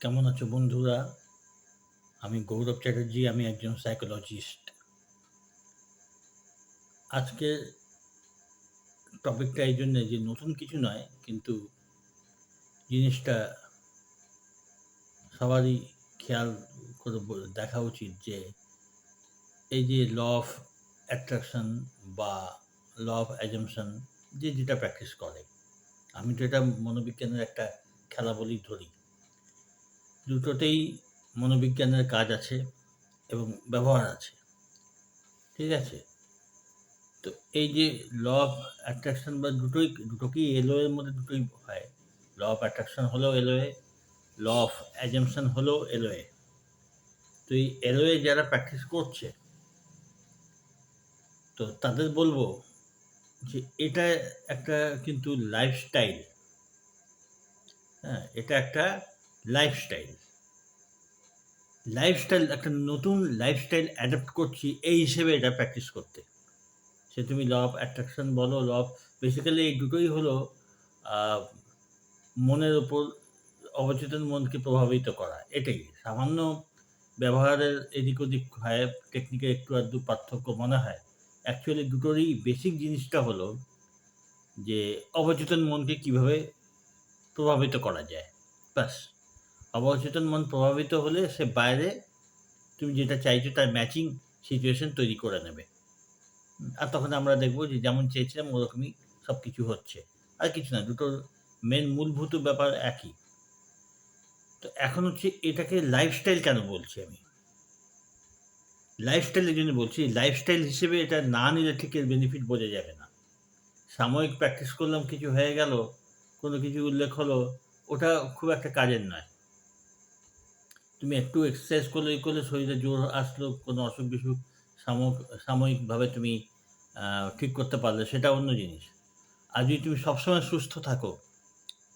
কেমন আছো বন্ধুরা? আমি গৌরব চ্যাটার্জি, আমি একজন সাইকোলজিস্ট। আজকের টপিকটা এই জন্যে যে নতুন কিছু নয়, কিন্তু জিনিসটা সবারই খেয়াল করে দেখা উচিত যে এই যে ল অফ অ্যাট্রাকশন বা ল অফ অ্যাজাম্পশন যে যেটা প্র্যাকটিস করে। আমি তো এটা মনোবিজ্ঞানের একটা খেলা বলেই ধরি। দুটোতেই মনোবিজ্ঞানের কাজ আছে এবং ব্যবহার আছে। ঠিক আছে? তো এই যে ল অফ অ্যাট্রাকশন বা দুটোকেই এলও এর মধ্যে দুটোই হয়। ল অফ অ্যাট্রাকশন হলেও এলওএ, ল অফ অ্যাজাম্পশন হলেও এলওএ। তো এই এলওএ যারা প্র্যাকটিস করছে, তো তাদের বলবো যে এটা একটা কিন্তু লাইফস্টাইল। হ্যাঁ, এটা একটা লাইফস্টাইল। লাইফস্টাইল একটা নতুন লাইফস্টাইল অ্যাডপ্ট করছি এই হিসেবে এটা প্র্যাকটিস করতে। সে তুমি ল অফ অ্যাট্রাকশন বলো, ল অফ বেসিক্যালি এই দুটোই হলো আ মনের উপর অবচেতন মনকে প্রভাবিত করা। এটাই। সামান্য ব্যবহারের এদিক ওদিক হয়, টেকনিকে একটু আধটু পার্থক্য মনে হয়। অ্যাকচুয়ালি দুটোরই বেসিক জিনিসটা হলো যে অবচেতন মনকে কিভাবে প্রভাবিত করা যায়। ব্যাস। অবচেতন মন প্রভাবিত হলে সে বাইরে তুমি যেটা চাইছো তার ম্যাচিং সিচুয়েশন তৈরি করে নেবে। আর তখন আমরা দেখব যে যেমন চেয়েছিলাম ওরকমই সবকিছু হচ্ছে। আর কিছু না, দুটোর মেইন মূলভূত ব্যাপার একই। তো এখন হচ্ছে এটাকে লাইফস্টাইল কেন বলছি আমি? লাইফস্টাইল এইজন্য বলছি, লাইফস্টাইল হিসেবে এটা না নিলে ঠিক এর বেনিফিট বোঝা যাবে না। সাময়িক প্র্যাকটিস করলাম, কিছু হয়ে গেল, কোনো কিছু উল্লেখ হলো, ওটা খুব একটা কাজের নয়। তুমি একটু এক্সারসাইজ করলে, করলে শরীরে জোর আসলো, কোনো অসুখ-বিসুখ সাময়িকভাবে তুমি ঠিক করতে পারলে সেটা অন্য জিনিস। আর যদি তুমি সবসময় সুস্থ থাকো,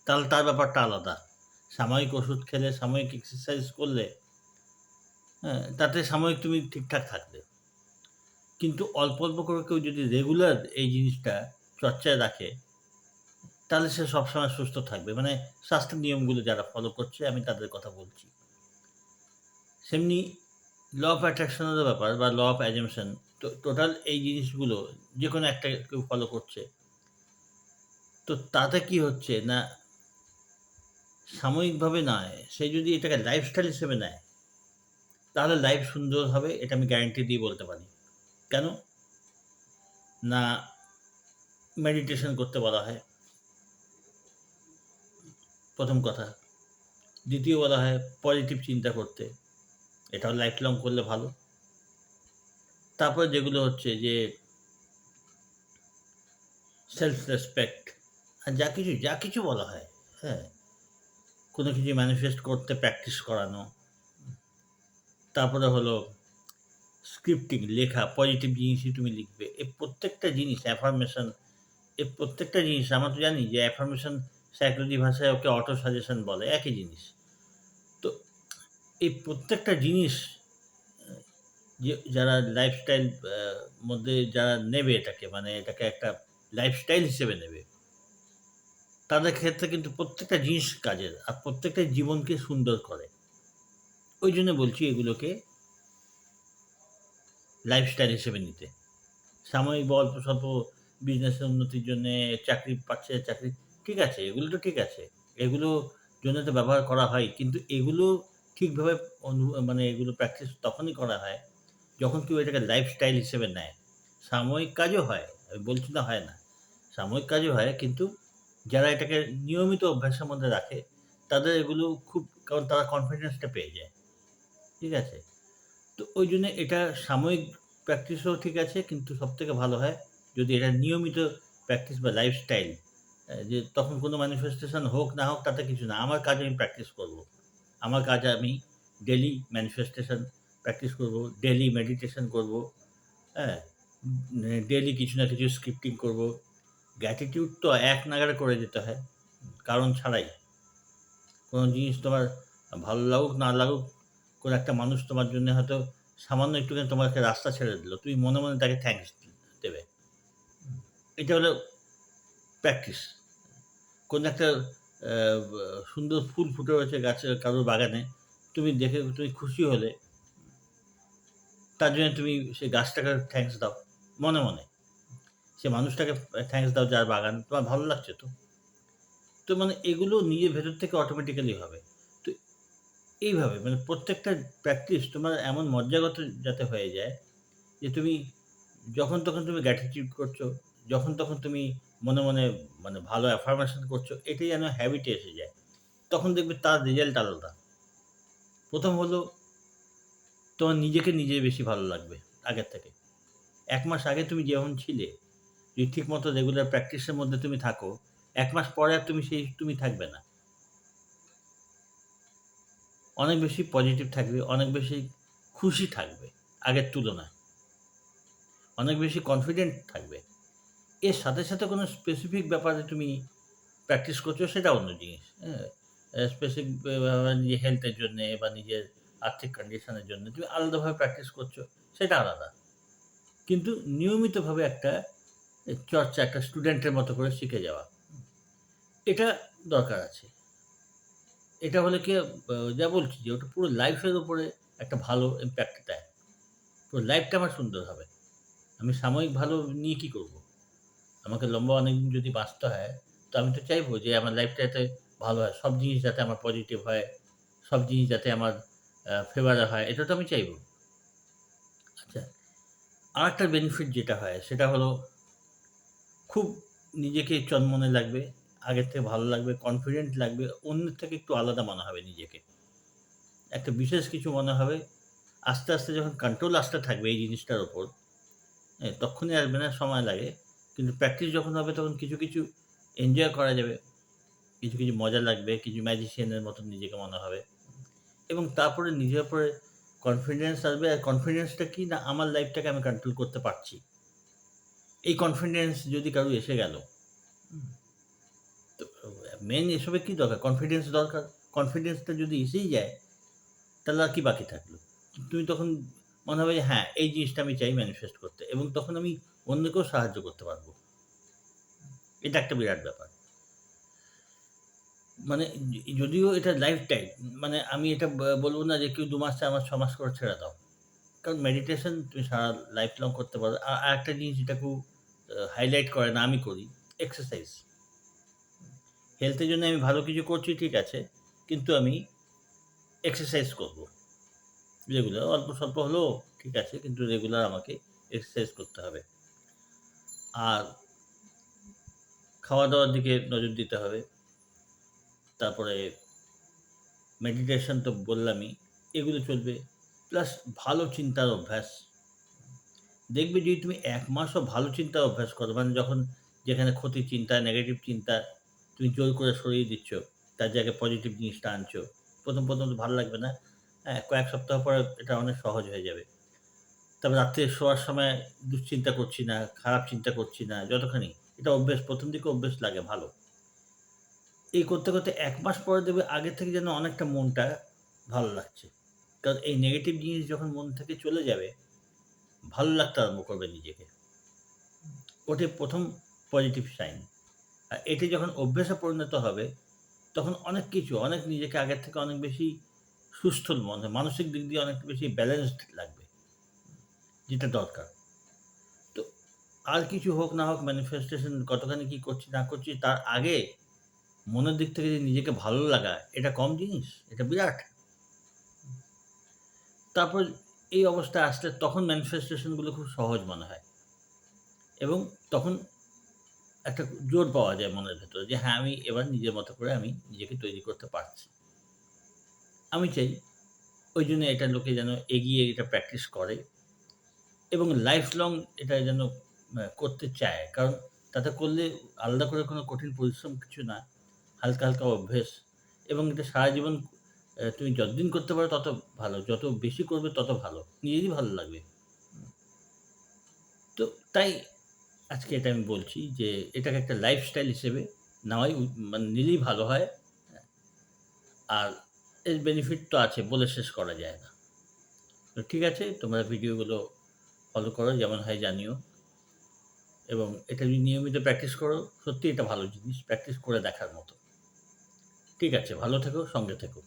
তাহলে তার ব্যাপারটা আলাদা। সাময়িক ওষুধ খেলে, সাময়িক এক্সারসাইজ করলে, হ্যাঁ, তাতে সাময়িক তুমি ঠিকঠাক থাকবে। কিন্তু অল্প, অল্প করে কেউ যদি রেগুলার এই জিনিসটা চর্চায় রাখে, তাহলে সে সবসময় সুস্থ থাকবে। মানে স্বাস্থ্যের নিয়মগুলো যারা ফলো করছে, আমি তাদের কথা বলছি। সেমনি ল অফ অ্যাট্রাকশন এরও ব্যাপার বা ল অফ অ্যাজাম্পশন, তো টোটাল এই জিনিসগুলো যেকোনো একটা কেউ ফলো করছে। তো তাতে কি হচ্ছে না, সাময়িকভাবে নয়, সে যদি এটাকে লাইফস্টাইল হিসেবে নেয়, তাহলে লাইফ সুন্দর হবে, এটা আমি গ্যারান্টি দিয়ে বলতে পারি। কেন? না, মেডিটেশন করতে বলা হয়, ১ম কথা। দ্বিতীয় বলা হয় পজিটিভ চিন্তা করতে। এটাও লাইফ লং করলে ভালো। তারপরে যেগুলো হচ্ছে যে সেলফ রেসপেক্ট আর যা কিছু বলা হয়, হ্যাঁ? কোনো কিছু ম্যানিফেস্ট করতে প্র্যাকটিস করানো। তারপরে হলো স্ক্রিপ্টিং, লেখা, পজিটিভ জিনিসই তুমি লিখবে। এই প্রত্যেকটা জিনিস অ্যাফার্মেশন, এই প্রত্যেকটা জিনিস আমরা তো জানি যে অ্যাফার্মেশন সাইকোলজি ভাষায় ওকে অটো সাজেশন বলে, একই জিনিস। তো এই প্রত্যেকটা জিনিস যে যারা লাইফস্টাইল মধ্যে যারা নেবে এটাকে, মানে এটাকে একটা লাইফস্টাইল হিসেবে নেবে, তাদের ক্ষেত্রে কিন্তু প্রত্যেকটা জিনিস কাজের। আর প্রত্যেকটা জীবনকে সুন্দর করে। ওইজন্য বলছি এগুলোকে লাইফস্টাইল হিসেবে নিতে। সাময়িক বা অল্প-স্বল্প বিজনেসের উন্নতির জন্যে চাকরি পাচ্ছে, চাকরি ঠিক আছে, এগুলো তো ঠিক আছে। এগুলো জন্য তো ব্যবহার করা হয়। কিন্তু এগুলো ঠিকভাবে মানে এগুলো প্র্যাকটিস তখনই করা হয়, যখন কেউ এটাকে লাইফস্টাইল হিসেবে নেয়। সাময়িক কাজও হয়, আমি বলছি না হয় না। সাময়িক কাজও হয়, কিন্তু যারা এটাকে নিয়মিত অভ্যাসের মধ্যে রাখে, তাদের এগুলো খুব, কারণ তারা কনফিডেন্সটা পেয়ে যায়। ঠিক আছে? তো ওইজন্য এটা সাময়িক প্র্যাকটিসও ঠিক আছে, কিন্তু সবথেকে ভালো হয় যদি এটা নিয়মিত প্র্যাকটিস বা লাইফস্টাইল, যে তখন কোনো ম্যানিফেস্টেশন হোক না হোক তাতে কিছু না। আমার কাজ আমি প্র্যাকটিস করব। আমার কাজ আমি ডেইলি ম্যানিফেস্টেশন প্র্যাকটিস করব, ডেইলি মেডিটেশন করব, হ্যাঁ? ডেইলি কিছু না কিছু স্ক্রিপ্টিং করব। গ্র্যাটিটিউড তো এক নাগাড়ে করে যেতে হয়, কারণ ছাড়াই। কোনো জিনিস তোমার ভালো লাগুক না লাগুক, কোনো একটা মানুষ তোমার জন্য হয়তো সামান্য একটুখানি তোমাকে রাস্তা ছেড়ে দিল। তুমি মনে, মনে তাকে থ্যাংকস দেবে। এটা হলো প্র্যাকটিস। কোনো একটা অ্যা বা সুন্দর ফুল ফুটে রয়েছে গাছে কারোর বাগানে, তুমি দেখে তুমি খুশি হলে, তার জন্য তুমি সেই গাছটাকে থ্যাংকস দাও মনে, মনে। সে মানুষটাকে থ্যাংকস দাও যার বাগান, তোমার ভালো লাগছে তো। তো মানে এগুলো নিজের ভেতর থেকে অটোমেটিক্যালি হবে। তো এইভাবে মানে প্রত্যেকটা প্র্যাকটিস তোমার এমন মজ্জাগত যাতে হয়ে যায় যে তুমি যখন তখন তুমি গ্র্যাটিটিউড করছো, যখন তখন তুমি মনে, মনে মানে ভালো অ্যাফার্মেশন করছো, এটাই যেন হ্যাবিটে এসে যায়। তখন দেখবে তার রেজাল্ট আলাদা। ১ম হলো তোমার নিজেকে নিজে বেশি ভালো লাগবে আগের থেকে। ১ মাস আগে তুমি যেমন ছিলে, যদি ঠিকমতো রেগুলার প্র্যাকটিসের মধ্যে তুমি থাকো, ১ মাস পরে আর তুমি সেই তুমি থাকবে না। অনেক বেশি পজিটিভ থাকবে, অনেক বেশি খুশি থাকবে আগের তুলনায়। অনেক বেশি কনফিডেন্ট থাকবে। এর সাথে, সাথে কোনো স্পেসিফিক ব্যাপারে তুমি প্র্যাকটিস করছো সেটা অন্য জিনিস। হ্যাঁ? স্পেসিফিক নিজের হেলথের জন্যে বা নিজের আর্থিক কন্ডিশনের জন্য তুমি আলাদাভাবে প্র্যাকটিস করছো, সেটা আলাদা। কিন্তু নিয়মিতভাবে একটা চর্চা একটা স্টুডেন্টের মতো করে শিখে যাওয়া। এটা দরকার আছে। এটা হলে কি যা বলছি যে ওটা পুরো লাইফের উপরে একটা ভালো ইমপ্যাক্ট দেয়। পুরো লাইফটা আমার সুন্দর হবে। আমি সাময়িক ভালো নিয়ে কি করব? আমাকে লম্বা অনেকদিন যদি বাঁচতে হয়, তো আমি তো চাইবো যে আমার লাইফটা যাতে ভালো হয়। সব জিনিস যাতে আমার পজিটিভ হয়, সব জিনিস যাতে আমার ফেভারে হয়, এটা তো আমি চাইবো। আচ্ছা, আরেকটা বেনিফিট যেটা হয় সেটা হলো খুব নিজেকে চনমনে লাগবে, আগের থেকে ভালো লাগবে, কনফিডেন্ট লাগবে, অন্যের থেকে একটু আলাদা মনে হবে নিজেকে। একটা বিশেষ কিছু মনে হবে। আস্তে, আস্তে যখন কন্ট্রোল আসতে থাকবে এই জিনিসটার উপর, তক্ষুনি আসবে না, সময় লাগে। কিন্তু প্র্যাকটিস যখন হবে তখন কিছু, কিছু এনজয় করা যাবে। কিছু, কিছু মজা লাগবে, কিছু ম্যাজিশিয়ানের মতন নিজেকে মনে হবে। এবং তারপরে নিজের উপরে কনফিডেন্স আসবে। আর কনফিডেন্সটা কি না আমার লাইফটাকে আমি কন্ট্রোল করতে পারছি। এই কনফিডেন্স যদি কারো এসে গেল, হুম, তো মেইন এসবে কি দরকার? কনফিডেন্স দরকার। কনফিডেন্সটা যদি এসেই যায় তাহলে আর কি বাকি থাকলো? তুমি তখন মনে হবে যে হ্যাঁ, এই জিনিসটা আমি চাই ম্যানিফেস্ট করতে এবং তখন আমি অন্যকেও সাহায্য করতে পারব। এটা একটা বিরাট ব্যাপার। মানে যদিও এটা লাইফ টাইম মানে আমি এটা বলব না যে কেউ ২ মাস, ৪ মাস, ৬ মাস করে ছেড়ে দাও। কারণ মেডিটেশন তুমি সারা লাইফ লং করতে পারো। আরেকটা জিনিস যেটা খুব হাইলাইট করে না আমি করি, এক্সারসাইজ। হেলথ এর জন্য আমি ভালো কিছু করছি ঠিক আছে। কিন্তু আমি এক্সারসাইজ করব। রেগুলার অল্প স্বল্প হলেও ঠিক আছে। কিন্তু রেগুলার আমাকে এক্সারসাইজ করতে হবে। আর খাওয়া-দাওয়ার দিকে নজর দিতে হবে। তারপরে মেডিটেশন তো বললামই, এগুলো চলবে। প্লাস ভালো চিন্তার অভ্যাস। দেখবে যদি তুমি ১ মাসও ভালো চিন্তার অভ্যাস করো, মানে যখন যেখানে ক্ষতির চিন্তা, নেগেটিভ চিন্তা তুমি জোর করে সরিয়ে দিচ্ছ, তার জায়গায় পজিটিভ জিনিসটা আনছো। ১ম তো ভালো লাগবে না। হ্যাঁ, কয়েক সপ্তাহ পরে এটা অনেক সহজ হয়ে যাবে। তারপর রাত্রে শোয়ার সময় দুশ্চিন্তা করছি না, খারাপ চিন্তা করছি না, যতখানি। এটা অভ্যাস ১ম দিকে অভ্যাস লাগে ভালো। এই করতে, করতে ১ মাস পরে দেখবে আগের থেকে যেন অনেকটা মনটা ভালো লাগছে। কারণ এই নেগেটিভ জিনিস যখন মন থেকে চলে যাবে, ভালো লাগতে আরম্ভ করবে নিজেকে। ওটাই ১ম পজিটিভ সাইন। আর এটি যখন অভ্যাসে পরিণত হবে, তখন অনেক কিছু, অনেক নিজেকে আগের থেকে অনেক বেশি সুস্থ মনে মানসিক দিক দিয়ে অনেক বেশি ব্যালেন্সড লাগবে, যেটা দরকার। তো আর কিছু হোক না হোক ম্যানিফেস্টেশন কতখানি কি করছি না করছি তার আগে মনের দিক থেকে যে নিজেকে ভালো লাগা, এটা কম জিনিস? এটা বিরাট। তারপর এই অবস্থায় আসলে তখন ম্যানিফেস্টেশন গুলো খুব সহজ মনে হয় এবং তখন একটা জোর পাওয়া যায় মনের ভেতরে যে হ্যাঁ, আমি এবার নিজের মতো করে আমি নিজেকে তৈরি করতে পারছি। আমি চাই ওইজন্য এটা লোকে যেন এগিয়ে এটা প্র্যাকটিস করে এবং লাইফ লং এটা যেন করতে চায়। কারণ তাতে করলে আলাদা করে কোনো কঠিন পরিশ্রম কিছু না। হালকা, হালকা অভ্যেস এবং এটা সারা জীবন তুমি যতদিন করতে পারো তত ভালো। যত বেশি করবে তত ভালো। নিজেরই ভালো লাগবে। তো তাই আজকে এটা আমি বলছি যে এটাকে একটা লাইফস্টাইল হিসেবে নেওয়াই মানে নিলেই ভালো হয়। আর এর বেনিফিট তো আছে বলে শেষ করা যায় না। তো ঠিক আছে তোমরা ভিডিওগুলো ফলো করো যেমন হয় জানিও এবং এটা যদি নিয়মিত প্র্যাকটিস করো সত্যিই এটা ভালো জিনিস। প্র্যাকটিস করে দেখার মতো। ঠিক আছে, ভালো থেকো, সঙ্গে থেকো।